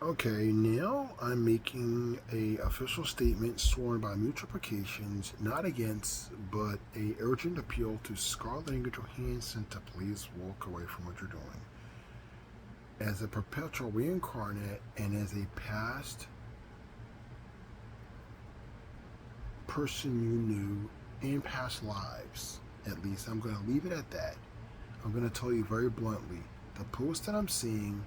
Okay, now I'm making a official statement sworn by mutual implications, not against, but a urgent appeal to SCARLETT Johansson to please walk away from what you're doing. As a perpetual reincarnate and as a past person you knew in past lives, at least, I'm going to leave it at that. I'm going to tell you very bluntly, the post that I'm seeing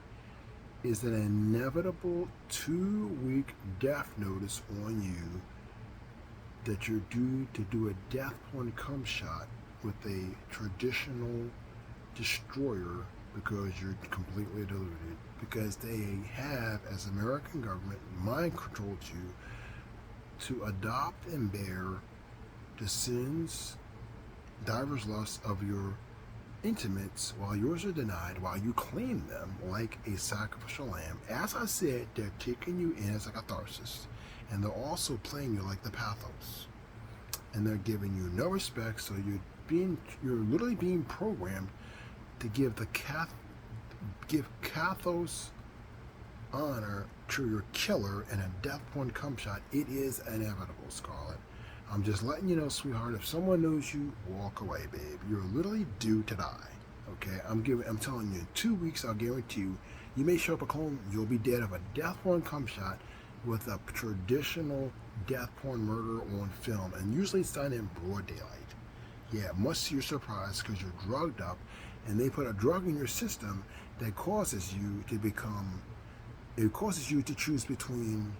is an inevitable 2-week death notice on you that you're due to do a death point cumshot with a traditional destroyer because you're completely deluded, because they have, as American government, mind controlled you to adopt and bear the sins, divers lusts of your intimates while yours are denied, while you claim them like a sacrificial lamb. As I said, they're taking you in as a catharsis, and they're also playing you like the pathos, and they're giving you no respect. So you're literally being programmed to give cathos honor to your killer in a death point cumshot. It is inevitable, Scarlett. I'm just letting you know, sweetheart, if someone knows you, walk away, babe. You're literally due to die. Okay? I'm telling you, in 2 weeks, I'll guarantee you, you may show up at home, you'll be dead of a death porn cumshot with a traditional death porn murder on film. And usually it's done in broad daylight. Yeah, much to your surprise, because you're drugged up, and they put a drug in your system that causes you to choose between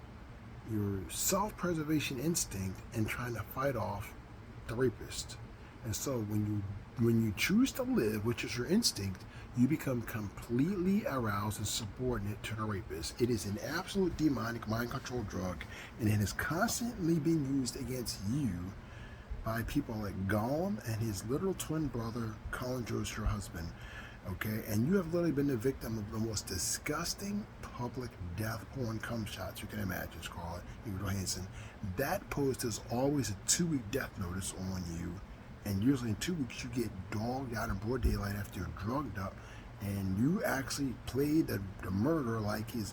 your self-preservation instinct and trying to fight off the rapist. And so when you choose to live, which is your instinct, you become completely aroused and subordinate to the rapist. It is an absolute demonic mind control drug, and it is constantly being used against you by people like Gollum and his little twin brother, Colin Jost, your husband. Okay, and you have literally been the victim of the most disgusting public death porn cumshots you can imagine, Scarlett Johansson. That post is always a 2-week death notice on you, and usually in 2 weeks you get dogged out in broad daylight after you're drugged up, and you actually played the murderer like he's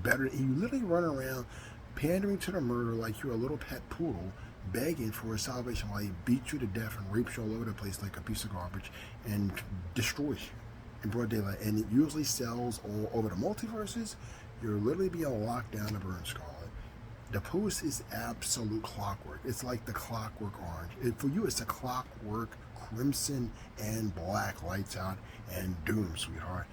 better. You literally run around pandering to the murderer like you're a little pet poodle, begging for his salvation while he beats you to death and rapes you all over the place like a piece of garbage and destroys you in broad daylight. And it usually sells all over the multiverses. You're literally being locked down to burn, Scarlet. The post is absolute clockwork. It's like the Clockwork Orange. For you, it's the Clockwork Crimson and Black, lights out and doom, sweetheart.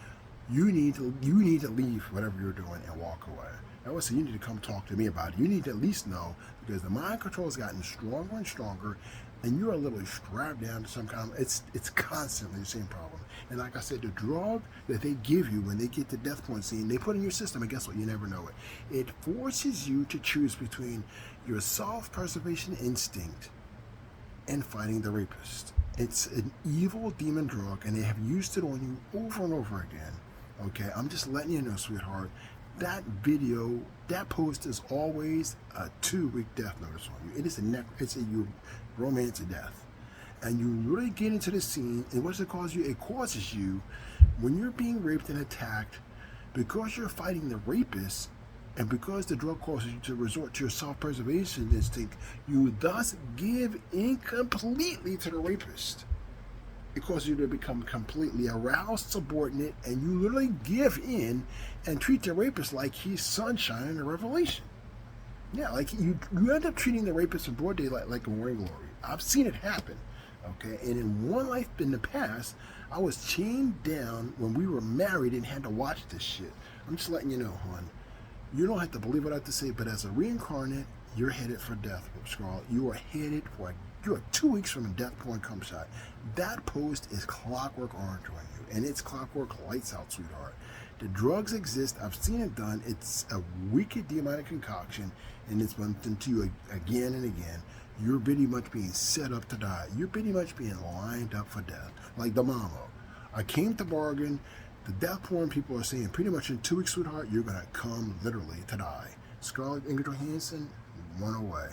You need to leave whatever you're doing and walk away. I would say you need to come talk to me about it. You need to at least know, because the mind control has gotten stronger and stronger, and you're literally strapped down to some kind of, it's constantly the same problem. And like I said, the drug that they give you when they get the death point scene, they put in your system, and guess what? You never know it. It forces you to choose between your self-preservation instinct and fighting the rapist. It's an evil demon drug, and they have used it on you over and over again. Okay, I'm just letting you know, sweetheart, that video, that post is always a 2-week death notice on you. It's a romance of death. And you really get into the scene, and what's it cause you? It causes you, when you're being raped and attacked, because you're fighting the rapist, and because the drug causes you to resort to your self-preservation instinct, you thus give in completely to the rapist. It causes you to become completely aroused, subordinate, and you literally give in and treat the rapist like he's sunshine in a revelation. Yeah, like you end up treating the rapist in broad daylight like a morning glory. I've seen it happen. Okay, and in one life in the past, I was chained down when we were married and had to watch this shit. I'm just letting you know, hon. You don't have to believe what I have to say, but as a reincarnate, you're headed for death, Scarlett. You are headed for you're 2 weeks from a death point cumshot. That post is Clockwork Orange on you, and it's clockwork lights out, sweetheart. The drugs exist. I've seen it done. It's a wicked demonic concoction, and it's been done to you again and again. You're pretty much being set up to die. You're pretty much being lined up for death, like the mama. I came to bargain. The death porn people are saying pretty much in 2 weeks, sweetheart, you're going to come literally to die. SCARLETT Johansson, one away.